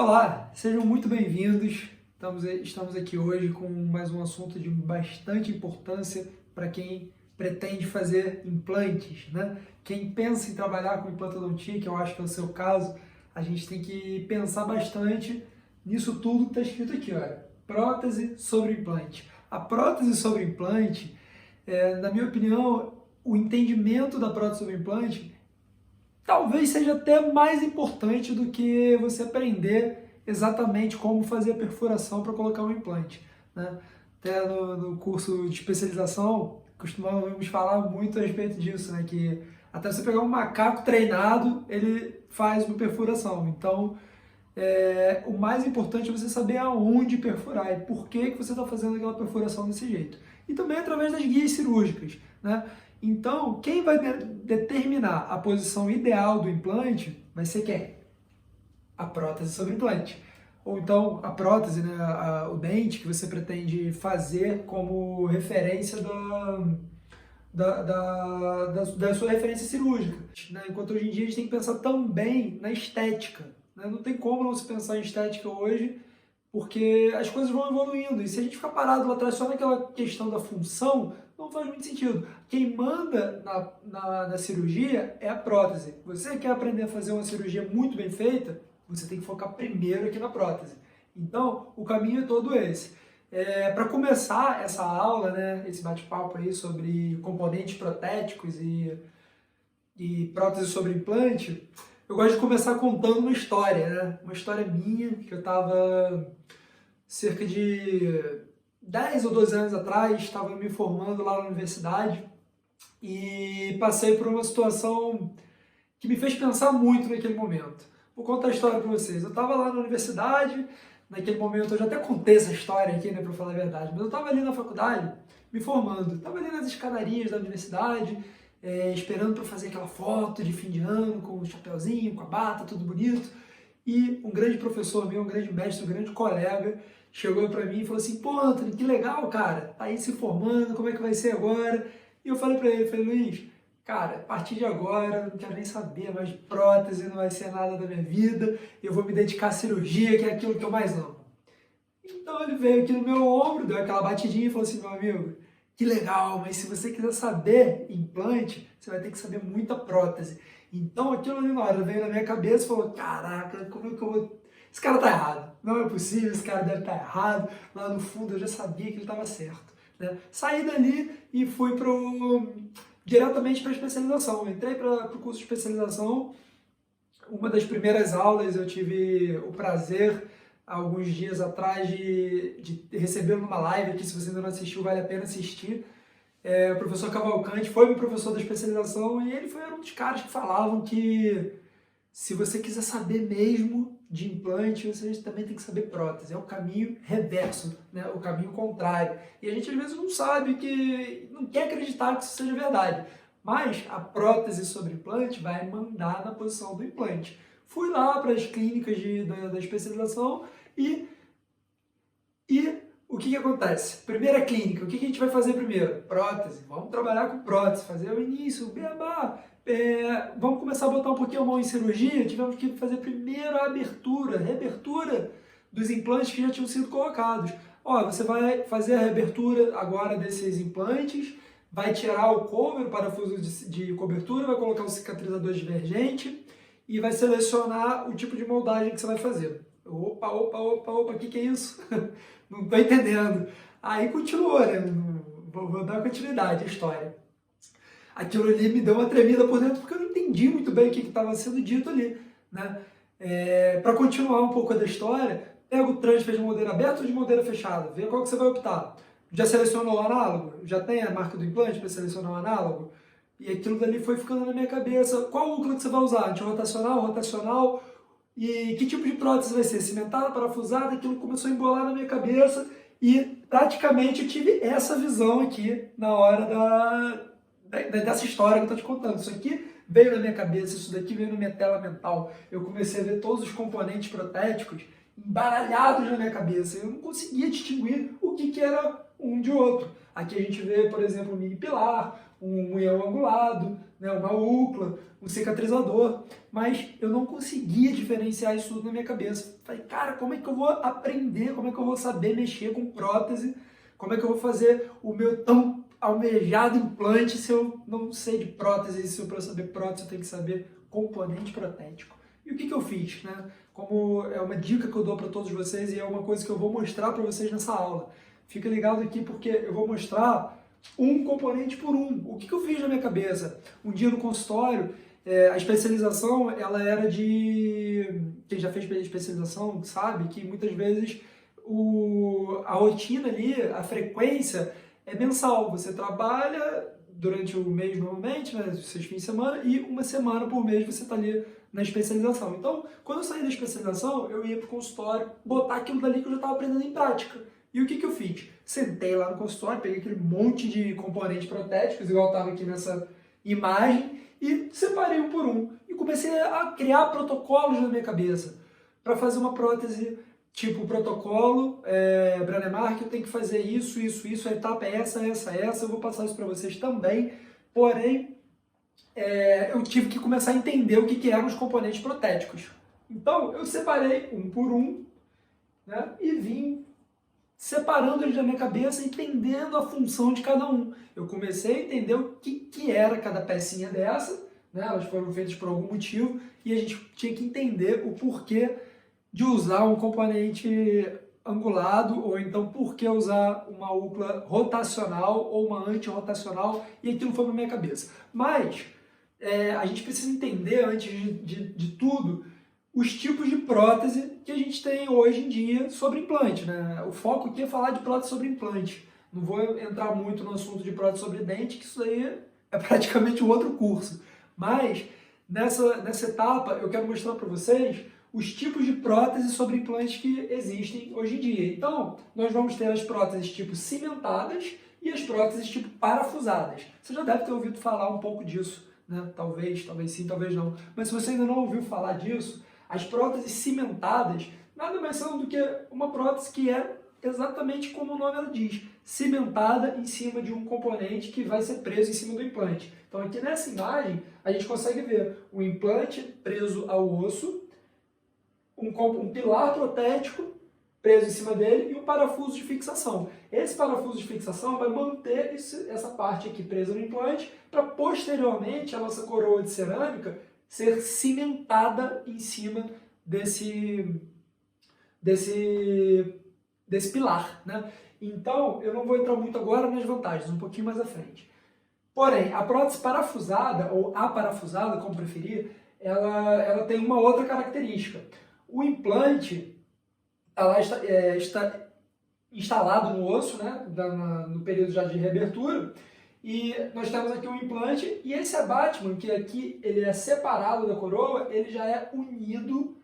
Olá, sejam muito bem-vindos. Estamos aqui hoje com mais um assunto de bastante importância para quem pretende fazer implantes, né? Quem pensa em trabalhar com implantodontia, que eu acho que é o seu caso, a gente tem que pensar bastante nisso tudo que está escrito aqui, olha. Prótese sobre implante. A prótese sobre implante, na minha opinião, o entendimento da prótese sobre implante talvez seja até mais importante do que você aprender exatamente como fazer a perfuração para colocar um implante, né? Até no curso de especialização, costumamos falar muito a respeito disso, né? Que até você pegar um macaco treinado, ele faz uma perfuração. Então, o mais importante é você saber aonde perfurar e por que você está fazendo aquela perfuração desse jeito. E também através das guias cirúrgicas, né? Então, quem vai determinar a posição ideal do implante vai ser quem? A prótese sobre implante. Ou então a prótese, né, o dente que você pretende fazer como referência da sua referência cirúrgica, né? Enquanto hoje em dia a gente tem que pensar também na estética, né? Não tem como não se pensar em estética hoje, porque as coisas vão evoluindo. E se a gente ficar parado lá atrás só naquela questão da função, não faz muito sentido. Quem manda na cirurgia é a prótese. Você quer aprender a fazer uma cirurgia muito bem feita, você tem que focar primeiro aqui na prótese. Então, o caminho é todo esse. Para começar essa aula, né, esse bate-papo aí sobre componentes protéticos e prótese sobre implante, eu gosto de começar contando uma história, né? Uma história minha, que eu estava cerca de 10 ou 12 anos atrás, estava me formando lá na universidade e passei por uma situação que me fez pensar muito naquele momento. Vou contar a história para vocês. Eu estava lá na universidade, naquele momento, eu já até contei essa história aqui, né, para falar a verdade, mas eu estava ali na faculdade, me formando, estava ali nas escadarias da universidade, esperando para fazer aquela foto de fim de ano, com o chapeuzinho, com a bata, tudo bonito, e um grande professor meu, um grande mestre, um grande colega, chegou para mim e falou assim: pô, Antônio, que legal, cara, tá aí se formando, como é que vai ser agora? E eu falei para ele, falei: Luiz, cara, a partir de agora eu não quero nem saber mais de prótese, não vai ser nada da minha vida, eu vou me dedicar à cirurgia, que é aquilo que eu mais amo. Então ele veio aqui no meu ombro, deu aquela batidinha e falou assim: meu amigo, que legal, mas se você quiser saber implante, você vai ter que saber muita prótese. Então aquilo ali na hora veio na minha cabeça e falou: caraca, como é que eu vou... Esse cara tá errado, não é possível, esse cara deve estar errado. Lá no fundo eu já sabia que ele estava certo, né? Saí dali e fui diretamente para a especialização. Entrei para o curso de especialização. Uma das primeiras aulas eu tive o prazer, alguns dias atrás, de recebê-lo numa live aqui. Se você ainda não assistiu, vale a pena assistir. O professor Cavalcante foi meu professor da especialização e ele foi um dos caras que falavam que se você quiser saber mesmo de implante, você também tem que saber prótese. É o caminho reverso, né? O caminho contrário. E a gente às vezes não sabe, que não quer acreditar que isso seja verdade. Mas a prótese sobre implante vai mandar na posição do implante. Fui lá para as clínicas da especialização e o que acontece? Primeira clínica, o que a gente vai fazer primeiro? Prótese. Vamos trabalhar com prótese, fazer o início, o beabá. Vamos começar a botar um pouquinho a mão em cirurgia. Tivemos que fazer primeiro a abertura, reabertura dos implantes que já tinham sido colocados. Ó, você vai fazer a reabertura agora desses implantes, vai tirar o cover, o parafuso de cobertura, vai colocar o cicatrizador divergente e vai selecionar o tipo de moldagem que você vai fazer. Opa, o que é isso? Não estou entendendo. Aí continuou, né? Vou dar continuidade à história. Aquilo ali me deu uma tremida por dentro, porque eu não entendi muito bem o que estava sendo dito ali, né? Para continuar um pouco da história, pega o transfer de moldeira aberta ou de moldeira fechada, vê qual que você vai optar. Já selecionou o análogo? Já tem a marca do implante para selecionar o análogo? E aquilo dali foi ficando na minha cabeça. Qual núcleo que você vai usar? Antirrotacional, rotacional? E que tipo de prótese vai ser? Cimentada, parafusada? Aquilo começou a embolar na minha cabeça e praticamente eu tive essa visão aqui na hora dessa história que eu estou te contando. Isso aqui veio na minha cabeça, isso daqui veio na minha tela mental. Eu comecei a ver todos os componentes protéticos embaralhados na minha cabeça. Eu não conseguia distinguir o que era um de outro. Aqui a gente vê, por exemplo, o mini pilar, um munhão angulado, né, uma úcula, um cicatrizador, mas eu não conseguia diferenciar isso tudo na minha cabeça. Falei, cara, como é que eu vou aprender, como é que eu vou saber mexer com prótese, como é que eu vou fazer o meu tão almejado implante se eu não sei de prótese, se eu para saber prótese eu tenho que saber componente protético. E o que eu fiz, né? Como é uma dica que eu dou para todos vocês e é uma coisa que eu vou mostrar para vocês nessa aula. Fica ligado aqui porque eu vou mostrar um componente por um. O que eu fiz na minha cabeça? Um dia no consultório, a especialização, ela era de... Quem já fez especialização sabe que muitas vezes a rotina ali, a frequência é mensal. Você trabalha durante o mês normalmente, né, os seus fins de semana, e uma semana por mês você está ali na especialização. Então, quando eu saí da especialização, eu ia para o consultório botar aquilo dali que eu já estava aprendendo em prática. E o que eu fiz? Sentei lá no consultório, peguei aquele monte de componentes protéticos, igual estava aqui nessa imagem, e separei um por um. E comecei a criar protocolos na minha cabeça para fazer uma prótese tipo protocolo, Brånemark, eu tenho que fazer isso, a etapa é essa, eu vou passar isso para vocês também, porém, eu tive que começar a entender o que eram os componentes protéticos. Então, eu separei um por um, né, e vim separando eles da minha cabeça, entendendo a função de cada um. Eu comecei a entender o que era cada pecinha dessa, né, elas foram feitas por algum motivo, e a gente tinha que entender o porquê de usar um componente angulado, ou então por que usar uma úcula rotacional ou uma antirrotacional, e aquilo foi na minha cabeça. Mas a gente precisa entender, antes de tudo, os tipos de prótese que a gente tem hoje em dia sobre implante, né? O foco aqui é falar de prótese sobre implante. Não vou entrar muito no assunto de prótese sobre dente, que isso aí é praticamente um outro curso. Mas, nessa etapa, eu quero mostrar para vocês os tipos de próteses sobre implantes que existem hoje em dia. Então, nós vamos ter as próteses tipo cimentadas e as próteses tipo parafusadas. Você já deve ter ouvido falar um pouco disso, né? Talvez sim, talvez não. Mas se você ainda não ouviu falar disso, as próteses cimentadas nada mais são do que uma prótese que é exatamente como o nome ela diz, cimentada em cima de um componente que vai ser preso em cima do implante. Então aqui nessa imagem a gente consegue ver o implante preso ao osso, um pilar protético preso em cima dele e um parafuso de fixação. Esse parafuso de fixação vai manter essa parte aqui presa no implante para posteriormente a nossa coroa de cerâmica ser cimentada em cima desse pilar, né? Então, eu não vou entrar muito agora nas vantagens, um pouquinho mais à frente. Porém, a prótese parafusada, ou aparafusada, como preferir, ela tem uma outra característica. O implante está instalado no osso, né, no período já de reabertura, e nós temos aqui um implante, e esse abattement, que aqui ele é separado da coroa, ele já é unido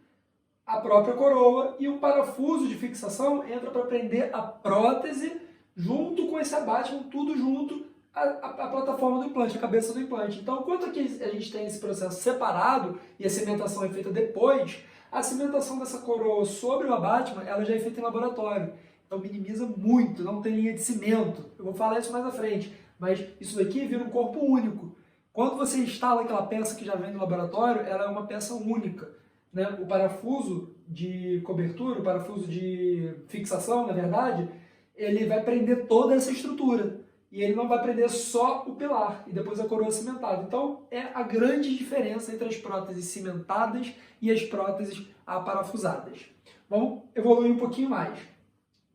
à própria coroa, e o parafuso de fixação entra para prender a prótese junto com esse abattement, tudo junto à plataforma do implante, a cabeça do implante. Então, enquanto aqui a gente tem esse processo separado, e a cimentação é feita depois, a cimentação dessa coroa sobre o abattement, ela já é feita em laboratório. Então minimiza muito, não tem linha de cimento. Eu vou falar isso mais à frente. Mas isso daqui vira um corpo único. Quando você instala aquela peça que já vem do laboratório, ela é uma peça única, né? O parafuso de cobertura, o parafuso de fixação, na verdade, ele vai prender toda essa estrutura. E ele não vai prender só o pilar e depois a coroa cimentada. Então, é a grande diferença entre as próteses cimentadas e as próteses aparafusadas. Vamos evoluir um pouquinho mais.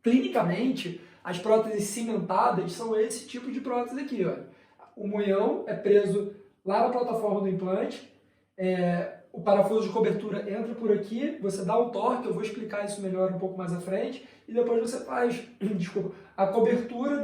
Clinicamente, as próteses cimentadas são esse tipo de prótese aqui. Ó. O munhão é preso lá na plataforma do implante, o parafuso de cobertura entra por aqui, você dá um torque, eu vou explicar isso melhor um pouco mais à frente, e depois você faz a cobertura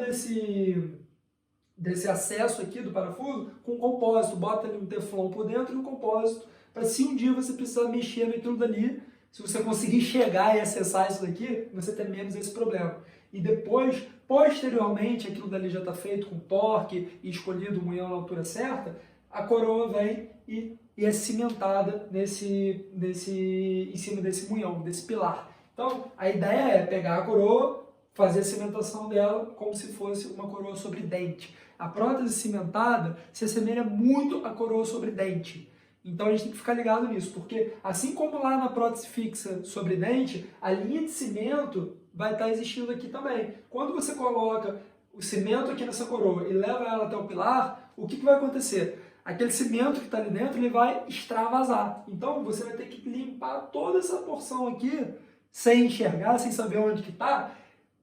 desse acesso aqui do parafuso com compósito, bota ali um teflon por dentro e um compósito, para se um dia você precisar mexer naquilo dali, se você conseguir chegar e acessar isso daqui, você ter menos esse problema. E depois, posteriormente, aquilo dali já está feito com torque e escolhido o munhão na altura certa, a coroa vem e é cimentada em cima desse munhão, desse pilar. Então, a ideia é pegar a coroa, fazer a cimentação dela como se fosse uma coroa sobre dente. A prótese cimentada se assemelha muito à coroa sobre dente. Então a gente tem que ficar ligado nisso, porque assim como lá na prótese fixa sobre dente, a linha de cimento vai estar existindo aqui também. Quando você coloca o cimento aqui nessa coroa e leva ela até o pilar, o que vai acontecer? Aquele cimento que está ali dentro, ele vai extravasar. Então você vai ter que limpar toda essa porção aqui, sem enxergar, sem saber onde que está,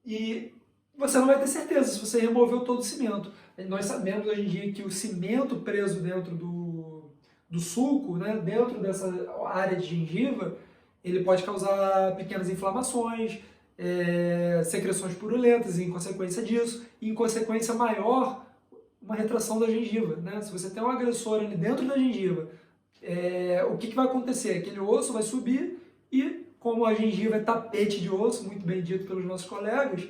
e você não vai ter certeza se você removeu todo o cimento. Nós sabemos hoje em dia que o cimento preso dentro do sulco, né, dentro dessa área de gengiva, ele pode causar pequenas inflamações, secreções purulentas em consequência disso, e em consequência maior, uma retração da gengiva. Né? Se você tem um agressor ali dentro da gengiva, o que vai acontecer? Aquele osso vai subir e, como a gengiva é tapete de osso, muito bem dito pelos nossos colegas,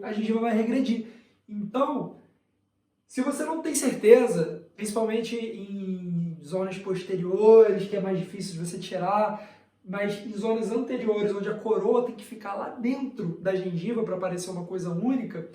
a gengiva vai regredir. Então, se você não tem certeza, principalmente em zonas posteriores, que é mais difícil de você tirar, mas em zonas anteriores, onde a coroa tem que ficar lá dentro da gengiva para parecer uma coisa única,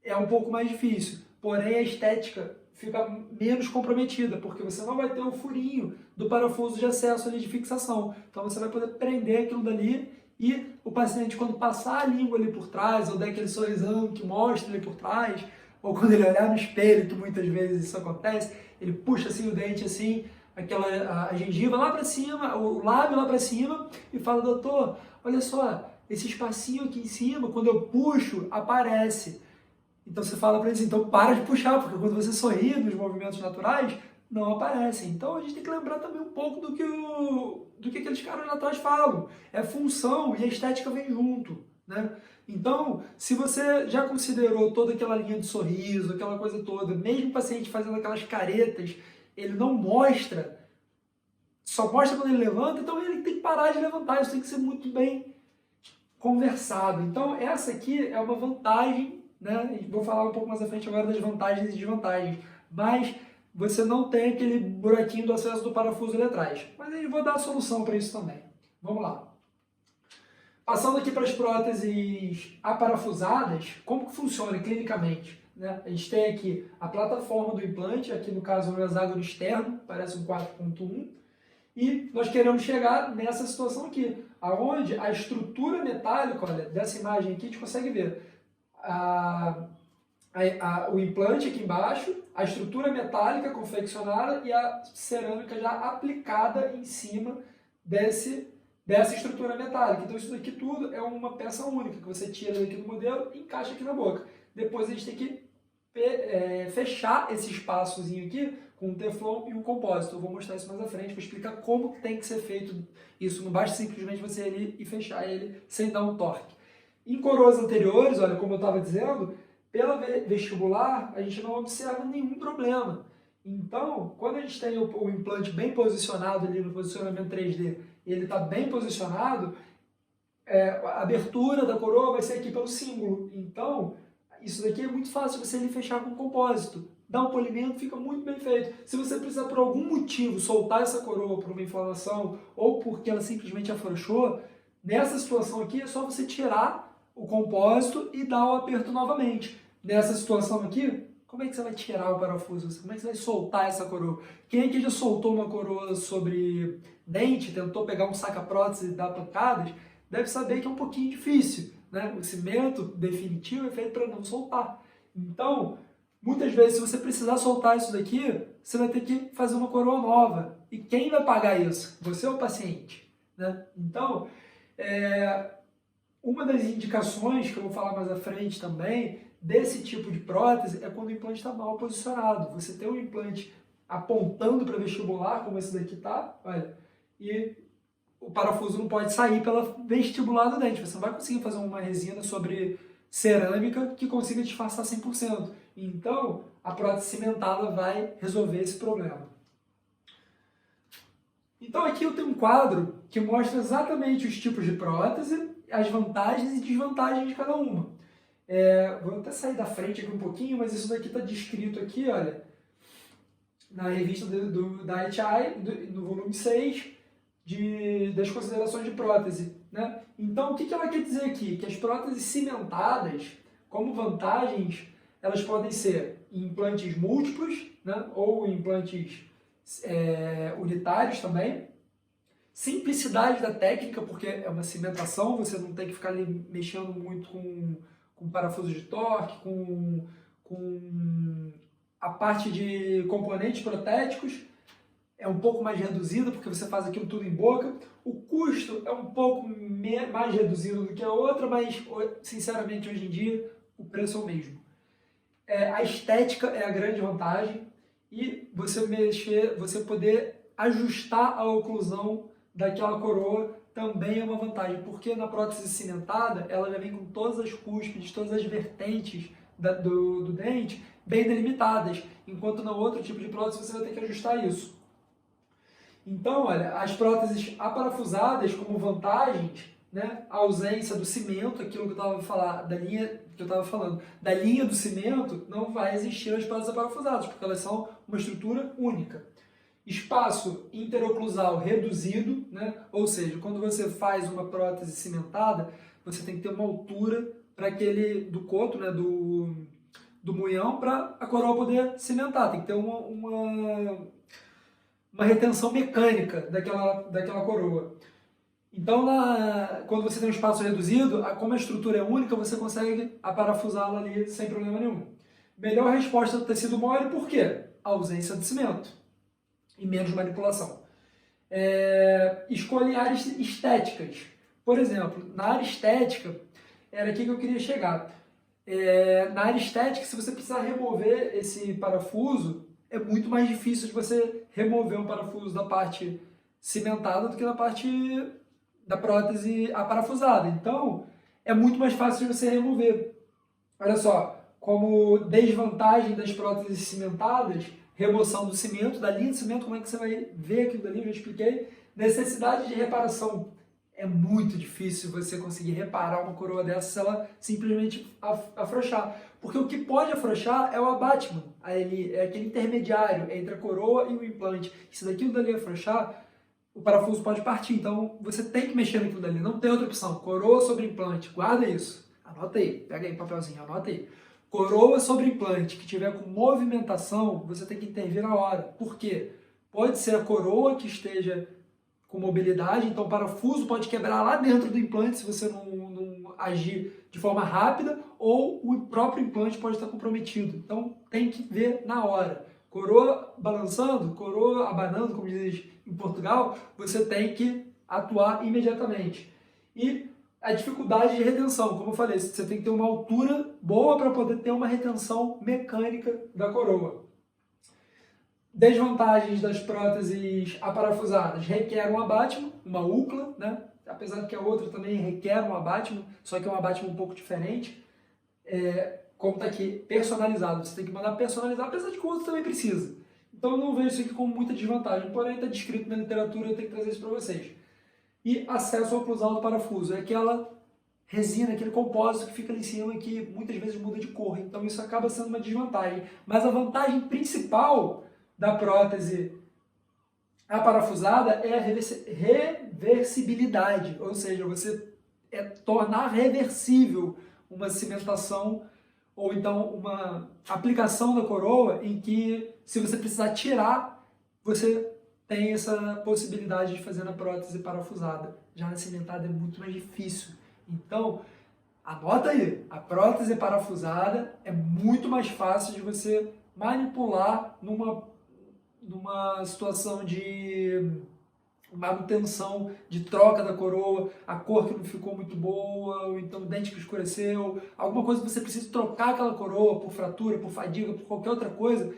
é um pouco mais difícil. Porém, a estética fica menos comprometida, porque você não vai ter o furinho do parafuso de acesso ali de fixação. Então você vai poder prender aquilo dali e o paciente, quando passar a língua ali por trás, ou der aquele sorrisão que mostra ali por trás, ou quando ele olhar no espelho, que muitas vezes isso acontece, ele puxa assim o dente assim, a gengiva lá para cima, o lábio lá para cima, e fala: doutor, olha só, esse espacinho aqui em cima, quando eu puxo, aparece. Então você fala para eles: então para de puxar, porque quando você sorri nos movimentos naturais, não aparecem. Então a gente tem que lembrar também um pouco do que aqueles caras lá atrás falam. É função e a estética vem junto, né? Então, se você já considerou toda aquela linha de sorriso, aquela coisa toda, mesmo o paciente fazendo aquelas caretas, ele não mostra, só mostra quando ele levanta, então ele tem que parar de levantar, isso tem que ser muito bem conversado. Então essa aqui é uma vantagem, né? Vou falar um pouco mais à frente agora das vantagens e desvantagens, mas você não tem aquele buraquinho do acesso do parafuso ali atrás. Mas eu vou dar a solução para isso também. Vamos lá. Passando aqui para as próteses aparafusadas, como que funciona clinicamente? Né? A gente tem aqui a plataforma do implante, aqui no caso o hexágono externo, parece um 4.1, e nós queremos chegar nessa situação aqui, aonde a estrutura metálica, olha, dessa imagem aqui a gente consegue ver o implante aqui embaixo, a estrutura metálica confeccionada e a cerâmica já aplicada em cima dessa estrutura metálica. Então isso daqui tudo é uma peça única, que você tira daqui do modelo e encaixa aqui na boca. Depois a gente tem que fechar esse espaçozinho aqui com um teflon e um compósito. Eu vou mostrar isso mais à frente, vou explicar como tem que ser feito isso. Não basta simplesmente você ir ali e fechar ele sem dar um torque. Em coroas anteriores, olha, como eu estava dizendo, pela vestibular, a gente não observa nenhum problema. Então, quando a gente tem o implante bem posicionado ali no posicionamento 3D, e ele está bem posicionado, a abertura da coroa vai ser aqui pelo símbolo. Então, isso daqui é muito fácil você ali fechar com compósito. Dá um polimento, fica muito bem feito. Se você precisar por algum motivo soltar essa coroa por uma inflamação ou porque ela simplesmente afrouxou, nessa situação aqui é só você tirar o compósito e dar o aperto novamente. Nessa situação aqui, como é que você vai tirar o parafuso? Como é que você vai soltar essa coroa? Quem aqui já soltou uma coroa sobre dente, tentou pegar um saca-prótese e dar pancadas, deve saber que é um pouquinho difícil, né? O cimento definitivo é feito para não soltar. Então, muitas vezes, se você precisar soltar isso daqui, você vai ter que fazer uma coroa nova. E quem vai pagar isso? Você ou o paciente? Né? Então, uma das indicações, que eu vou falar mais à frente também, desse tipo de prótese é quando o implante está mal posicionado. Você tem um implante apontando para vestibular, como esse daqui está, olha, e o parafuso não pode sair pela vestibular do dente. Você não vai conseguir fazer uma resina sobre cerâmica que consiga disfarçar 100%. Então, a prótese cimentada vai resolver esse problema. Então aqui eu tenho um quadro que mostra exatamente os tipos de prótese, as vantagens e desvantagens de cada uma. Vou até sair da frente aqui um pouquinho, mas isso daqui está descrito aqui, olha, na revista da HI, no volume 6, das considerações de prótese, né? Então, o que ela quer dizer aqui? Que as próteses cimentadas, como vantagens, elas podem ser implantes múltiplos, né? Ou implantes unitários também. Simplicidade da técnica, porque é uma cimentação, você não tem que ficar ali mexendo muito com parafuso de torque, com a parte de componentes protéticos, é um pouco mais reduzida, porque você faz aquilo tudo em boca. O custo é um pouco mais reduzido do que a outra, mas, sinceramente, hoje em dia, o preço é o mesmo. A estética é a grande vantagem e você poder ajustar a oclusão daquela coroa também é uma vantagem, porque na prótese cimentada, ela já vem com todas as cúspides, todas as vertentes do dente bem delimitadas, enquanto no outro tipo de prótese você vai ter que ajustar isso. Então, olha, as próteses aparafusadas como vantagens, né, a ausência do cimento, aquilo que eu estava falando, da linha do cimento, não vai existir nas próteses aparafusadas, porque elas são uma estrutura única. Espaço interoclusal reduzido, né, ou seja, quando você faz uma prótese cimentada, você tem que ter uma altura para do coto, né, do munhão, para a coroa poder cimentar, tem que ter uma retenção mecânica daquela coroa. Então, quando você tem um espaço reduzido, como a estrutura é única, você consegue aparafusá-la ali sem problema nenhum. Melhor resposta do tecido mole, por quê? A ausência de cimento e menos manipulação. Escolhe áreas estéticas. Por exemplo, na área estética, era aqui que eu queria chegar. Na área estética, se você precisar remover esse parafuso, é muito mais difícil de você remover um parafuso da parte cimentada do que da parte da prótese aparafusada. Então, é muito mais fácil de você remover. Olha só, como desvantagem das próteses cimentadas, remoção do cimento, da linha de cimento, como é que você vai ver aquilo dali, eu já expliquei. Necessidade de reparação. É muito difícil você conseguir reparar uma coroa dessa se ela simplesmente afrouxar. Porque o que pode afrouxar é o abattement. É aquele intermediário entre a coroa e o implante. Se daquilo dali afrouxar, o parafuso pode partir. Então, você tem que mexer naquilo dali. Não tem outra opção. Coroa sobre implante. Guarda isso. Anota aí. Pega aí o papelzinho. Anota aí. Coroa sobre implante que tiver com movimentação, você tem que intervir na hora. Por quê? Pode ser a coroa que esteja com mobilidade, então o parafuso pode quebrar lá dentro do implante se você não agir de forma rápida, ou o próprio implante pode estar comprometido. Então tem que ver na hora. Coroa balançando, coroa abanando, como diz em Portugal, você tem que atuar imediatamente. E a dificuldade de retenção, como eu falei, você tem que ter uma altura boa para poder ter uma retenção mecânica da coroa. Desvantagens das próteses aparafusadas: requer um abattement, uma UCLA, né? Apesar de que a outra também requer um abattement, só que é um abattement um pouco diferente. Como está aqui, personalizado, você tem que mandar personalizar, apesar de que o outro também precisa. Então eu não vejo isso aqui como muita desvantagem, porém está descrito na literatura, eu tenho que trazer isso para vocês. E acesso ao oclusal do parafuso, é aquela resina, aquele compósito que fica ali em cima e que muitas vezes muda de cor, então isso acaba sendo uma desvantagem. Mas a vantagem principal da prótese aparafusada é a reversibilidade, ou seja, você tornar reversível uma cimentação ou então uma aplicação da coroa em que, se você precisar tirar, você tem essa possibilidade de fazer na prótese parafusada. Já na cimentada é muito mais difícil. Então, anota aí, a prótese parafusada é muito mais fácil de você manipular numa situação de manutenção, de troca da coroa, a cor que não ficou muito boa, ou então o dente que escureceu, alguma coisa que você precisa trocar aquela coroa por fratura, por fadiga, por qualquer outra coisa,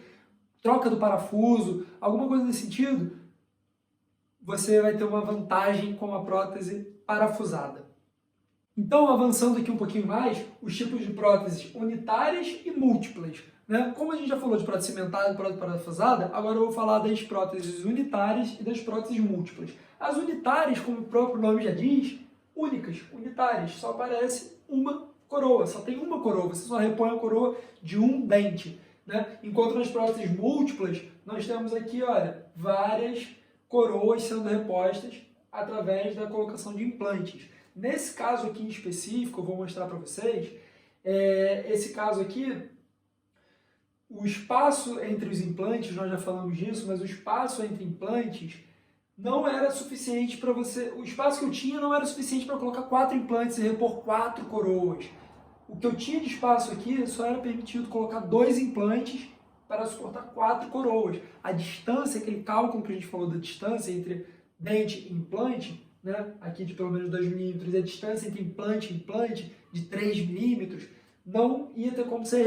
troca do parafuso, alguma coisa nesse sentido, você vai ter uma vantagem com a prótese parafusada. Então, avançando aqui um pouquinho mais, os tipos de próteses unitárias e múltiplas. Né? Como a gente já falou de prótese cimentada e prótese parafusada, agora eu vou falar das próteses unitárias e das próteses múltiplas. As unitárias, como o próprio nome já diz, únicas, unitárias, só aparece uma coroa, só tem uma coroa, você só repõe a coroa de um dente. Né? Enquanto nas próteses múltiplas, nós temos aqui, olha, várias coroas sendo repostas através da colocação de implantes. Nesse caso aqui em específico, eu vou mostrar para vocês, esse caso aqui, o espaço entre os implantes, nós já falamos disso, mas o espaço entre implantes não era suficiente para você, o espaço que eu tinha não era suficiente para colocar 4 implantes e repor 4 coroas. O que eu tinha de espaço aqui só era permitido colocar 2 implantes para suportar 4 coroas. A distância, aquele cálculo que a gente falou da distância entre dente e implante, né, aqui de pelo menos 2 milímetros, e a distância entre implante e implante de 3 milímetros, não ia ter como ser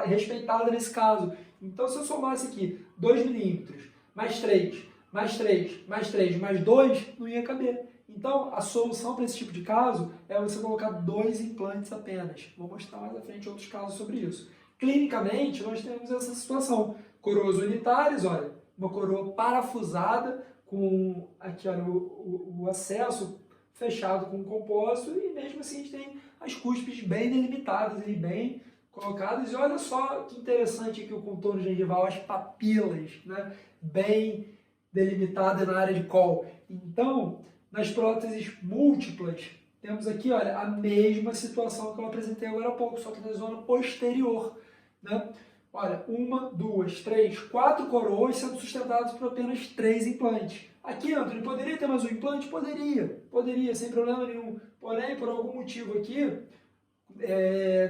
respeitada nesse caso. Então, se eu somasse aqui 2 milímetros, mais 3, mais 3, mais 3, mais 2, não ia caber. Então, a solução para esse tipo de caso é você colocar 2 implantes apenas. Vou mostrar mais à frente outros casos sobre isso. Clinicamente, nós temos essa situação. Coroas unitárias, olha, uma coroa parafusada com aqui, olha, o acesso fechado com compósito e mesmo assim a gente tem as cúspides bem delimitadas e bem colocadas. E olha só que interessante aqui o contorno gengival, as papilas, né, bem delimitada na área de col. Então, nas próteses múltiplas, temos aqui, olha, a mesma situação que eu apresentei agora há pouco, só que na zona posterior, né? Olha, 1, 2, 3, 4 coroas sendo sustentadas por apenas 3 implantes. Aqui, Antônio, poderia ter mais um implante? Poderia, sem problema nenhum. Porém, por algum motivo aqui,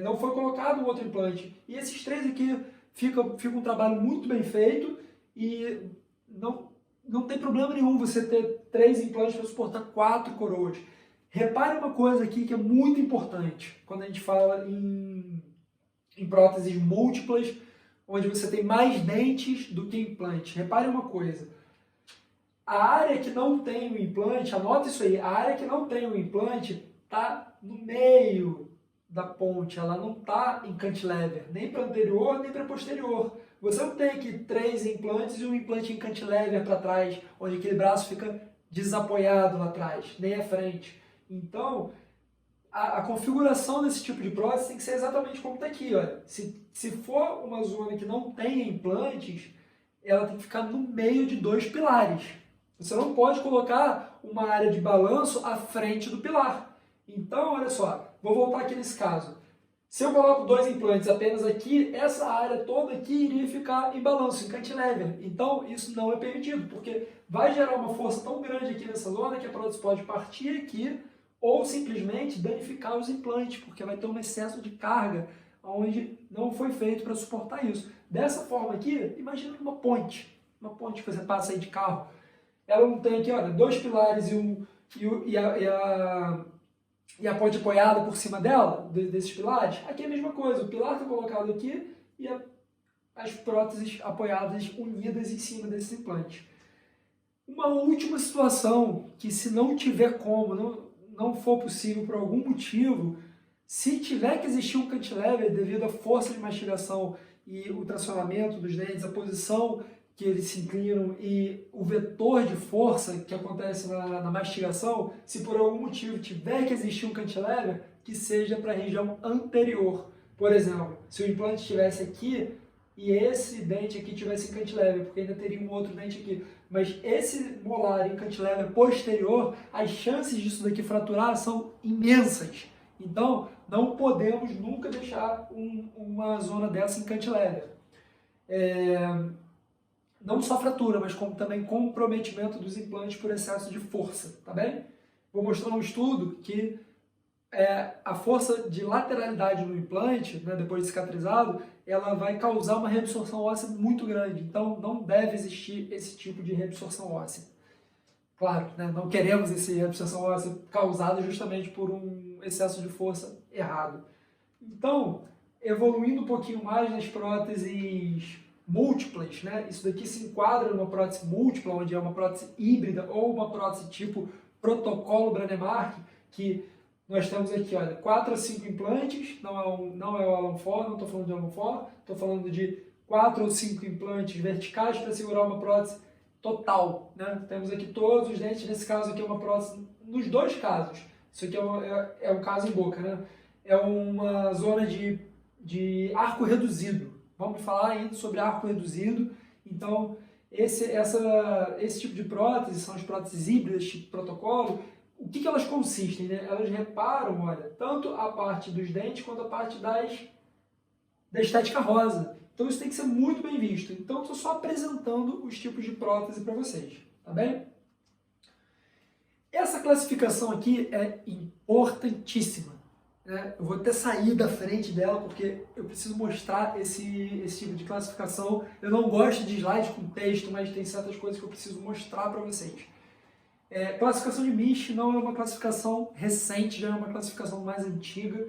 não foi colocado um outro implante. E esses 3 aqui fica um trabalho muito bem feito e não tem problema nenhum você ter 3 implantes para suportar 4 coroas. Repare uma coisa aqui que é muito importante quando a gente fala em próteses múltiplas, onde você tem mais dentes do que implante. Repare uma coisa, a área que não tem o implante, anota isso aí, a área que não tem o implante está no meio da ponte, ela não está em cantilever, nem para anterior, nem para posterior. Você não tem aqui 3 implantes e um implante em cantilever para trás, onde aquele braço fica desapoiado lá atrás, nem à frente. Então, a configuração desse tipo de prótese tem que ser exatamente como está aqui. Olha. Se for uma zona que não tem implantes, ela tem que ficar no meio de 2 pilares. Você não pode colocar uma área de balanço à frente do pilar. Então, olha só, vou voltar aqui nesse caso. Se eu coloco 2 implantes apenas aqui, essa área toda aqui iria ficar em balanço, em cantilever. Então, isso não é permitido, porque vai gerar uma força tão grande aqui nessa zona que a prótese pode partir aqui ou simplesmente danificar os implantes, porque vai ter um excesso de carga onde não foi feito para suportar isso. Dessa forma aqui, imagina uma ponte que você passa aí de carro. Ela não tem aqui, olha, 2 pilares e a ponte apoiada por cima dela, desses pilares. Aqui é a mesma coisa, o pilar está colocado aqui e as próteses apoiadas unidas em cima desses implantes. Uma última situação que, se não tiver como, não for possível por algum motivo, se tiver que existir um cantilever devido à força de mastigação e o tracionamento dos dentes, a posição que eles se inclinam e o vetor de força que acontece na mastigação, se por algum motivo tiver que existir um cantilever, que seja para a região anterior. Por exemplo, se o implante estivesse aqui e esse dente aqui tivesse em cantilever, porque ainda teria um outro dente aqui, mas esse molar em cantilever posterior, as chances disso daqui fraturar são imensas. Então, não podemos nunca deixar uma zona dessa em cantilever. Não só fratura, mas como também comprometimento dos implantes por excesso de força, tá bem? Vou mostrar um estudo que a força de lateralidade no implante, né, depois de cicatrizado, ela vai causar uma reabsorção óssea muito grande. Então, não deve existir esse tipo de reabsorção óssea. Claro, né, não queremos essa reabsorção óssea causada justamente por um excesso de força errado. Então, evoluindo um pouquinho mais nas próteses múltiplas, né? Isso daqui se enquadra numa prótese múltipla, onde é uma prótese híbrida ou uma prótese tipo protocolo Brånemark, que nós temos aqui, olha, 4 a 5 implantes, não é o Alan Ford, não estou falando de Alan Ford, estou falando de 4 ou 5 implantes verticais para segurar uma prótese total, né? Temos aqui todos os dentes, nesse caso aqui é uma prótese, nos 2 casos, isso aqui é um caso em boca, né? É uma zona de arco reduzido. Vamos falar ainda sobre arco reduzido. Então, esse tipo de prótese são as próteses híbridas, tipo protocolo. O que elas consistem, né? Elas reparam, olha, tanto a parte dos dentes quanto a parte da estética rosa. Então isso tem que ser muito bem visto. Então eu estou só apresentando os tipos de prótese para vocês, tá bem? Essa classificação aqui é importantíssima, né? Eu vou até sair da frente dela porque eu preciso mostrar esse tipo de classificação. Eu não gosto de slides com texto, mas tem certas coisas que eu preciso mostrar para vocês. Classificação de Misch não é uma classificação recente, já é uma classificação mais antiga,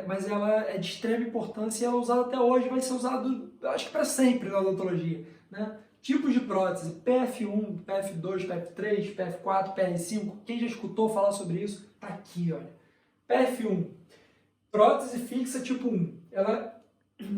mas ela é de extrema importância e ela é usada até hoje, vai ser usado, acho que para sempre na odontologia, né? Tipos de prótese, PF1, PF2, PF3, PF4, PR5, quem já escutou falar sobre isso, tá aqui, olha. PF1, prótese fixa tipo 1, ela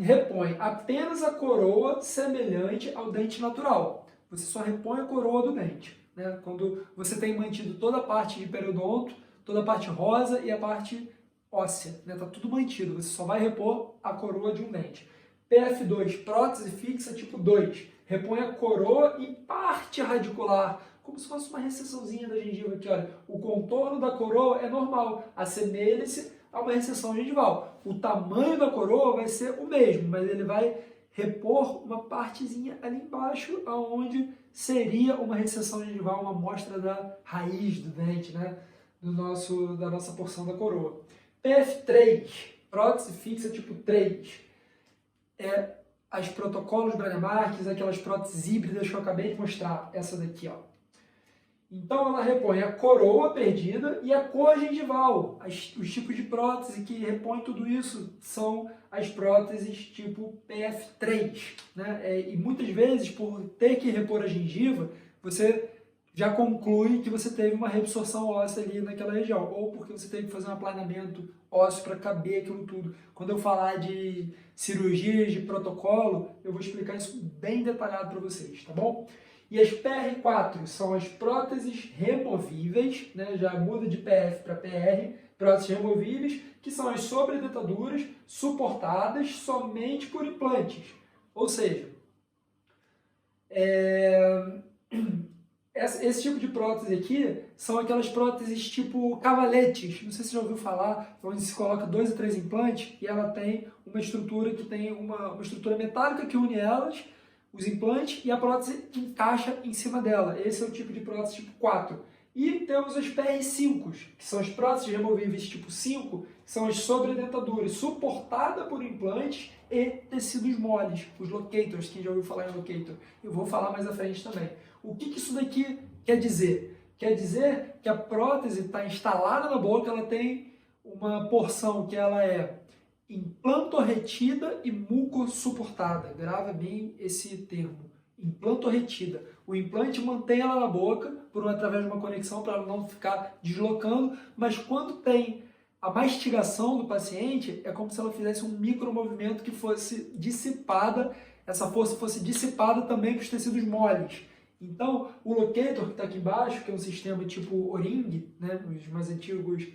repõe apenas a coroa semelhante ao dente natural, você só repõe a coroa do dente. Né? Quando você tem mantido toda a parte de periodonto, toda a parte rosa e a parte óssea, né? Tá tudo mantido, você só vai repor a coroa de um dente. PF2, prótese fixa tipo 2, repõe a coroa e parte radicular, como se fosse uma recessãozinha da gengiva aqui, olha. O contorno da coroa é normal, assemelha-se a uma recessão gengival. O tamanho da coroa vai ser o mesmo, mas ele vai repor uma partezinha ali embaixo, aonde seria uma recessão gengival, uma amostra da raiz do dente, né? Da nossa porção da coroa. PF3, prótese fixa tipo 3, as protocolos Bradmark, aquelas próteses híbridas que eu acabei de mostrar, essa daqui, ó. Então ela repõe a coroa perdida e a cor gengival. Os tipos de prótese que repõem tudo isso são as próteses tipo PF3. Né? E muitas vezes, por ter que repor a gengiva, você já conclui que você teve uma reabsorção óssea ali naquela região, ou porque você teve que fazer um aplanamento ósseo para caber aquilo tudo. Quando eu falar de cirurgias, de protocolo, eu vou explicar isso bem detalhado para vocês, tá bom? E as PR4 são as próteses removíveis, né? Já muda de PF para PR, próteses removíveis, que são as sobredentaduras suportadas somente por implantes. Ou seja, esse tipo de prótese aqui são aquelas próteses tipo cavaletes, não sei se você já ouviu falar, onde se coloca 2 ou 3 implantes e ela tem uma estrutura que tem uma estrutura metálica que une elas, os implantes, e a prótese encaixa em cima dela. Esse é o tipo de prótese tipo 4. E temos as PR5, que são as próteses removíveis tipo 5, que são as sobredentaduras, suportada por implantes e tecidos moles, os locators, quem já ouviu falar em locator. Eu vou falar mais à frente também. O que isso daqui quer dizer? Quer dizer que a prótese está instalada na boca, ela tem uma porção que ela é implantorretida e mucossuportada. Grava bem esse termo, implantorretida. O implante mantém ela na boca através de uma conexão para ela não ficar deslocando, mas quando tem a mastigação do paciente, é como se ela fizesse um micromovimento que fosse dissipada, essa força fosse dissipada também para os tecidos moles. Então, o locator que está aqui embaixo, que é um sistema tipo O-ring, né, os mais antigos,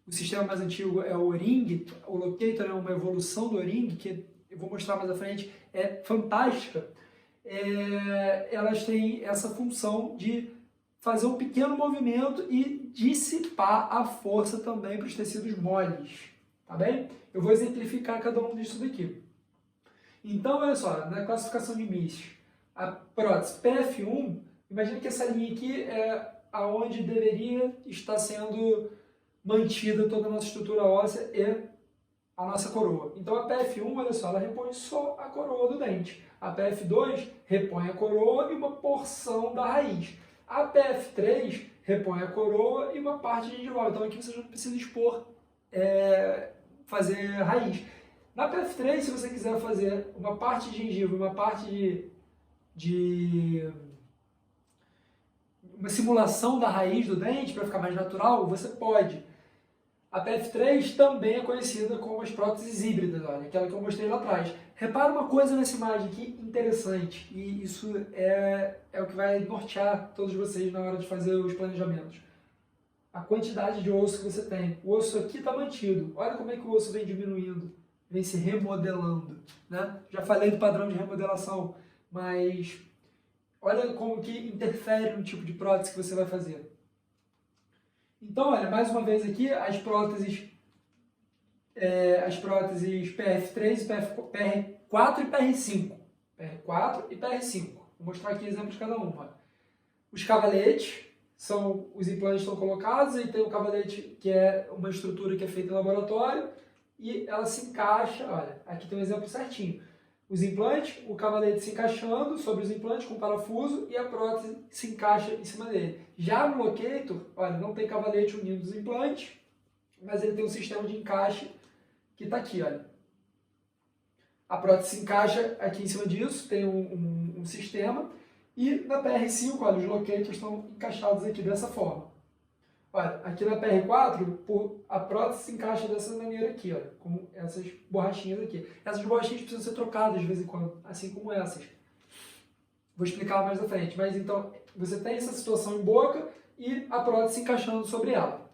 o sistema mais antigo é o O-ring, o locator é uma evolução do O-ring, que eu vou mostrar mais à frente, é fantástica. Elas têm essa função de fazer um pequeno movimento e dissipar a força também para os tecidos moles, tá bem? Eu vou exemplificar cada um disso daqui. Então, olha só, na classificação de Misch, a prótese PF1, imagina que essa linha aqui é aonde deveria estar sendo mantida toda a nossa estrutura óssea e a nossa coroa. Então a PF1, olha só, ela repõe só a coroa do dente. A PF2 repõe a coroa e uma porção da raiz. A PF3 repõe a coroa e uma parte gengival. Então aqui você já não precisa expor, fazer raiz. Na PF3, se você quiser fazer uma parte de gengiva e uma parte de uma simulação da raiz do dente para ficar mais natural, você pode. A PF3 também é conhecida como as próteses híbridas, olha, aquela que eu mostrei lá atrás. Repara uma coisa nessa imagem aqui interessante, e isso é o que vai nortear todos vocês na hora de fazer os planejamentos. A quantidade de osso que você tem. O osso aqui está mantido. Olha como é que o osso vem diminuindo, vem se remodelando, né? Já falei do padrão de remodelação, mas Olha como que interfere no tipo de prótese que você vai fazer. Então, olha, mais uma vez aqui, as próteses PF3, PR4 e PR5. PR4 e PR5. Vou mostrar aqui exemplos de cada uma. Os cavaletes, os implantes estão colocados, e tem o cavalete, que é uma estrutura que é feita em laboratório, e ela se encaixa, olha, aqui tem um exemplo certinho. Os implantes, o cavalete se encaixando sobre os implantes com parafuso, e a prótese se encaixa em cima dele. Já no locator, olha, não tem cavalete unindo os implantes, mas ele tem um sistema de encaixe que está aqui, olha. A prótese se encaixa aqui em cima disso, tem um sistema, e na PR5, olha, os locators estão encaixados aqui dessa forma. Olha, aqui na PR4, a prótese se encaixa dessa maneira aqui, olha, como essas borrachinhas aqui. Essas borrachinhas precisam ser trocadas de vez em quando, assim como essas. Vou explicar mais à frente, mas então você tem essa situação em boca e a prótese se encaixando sobre ela.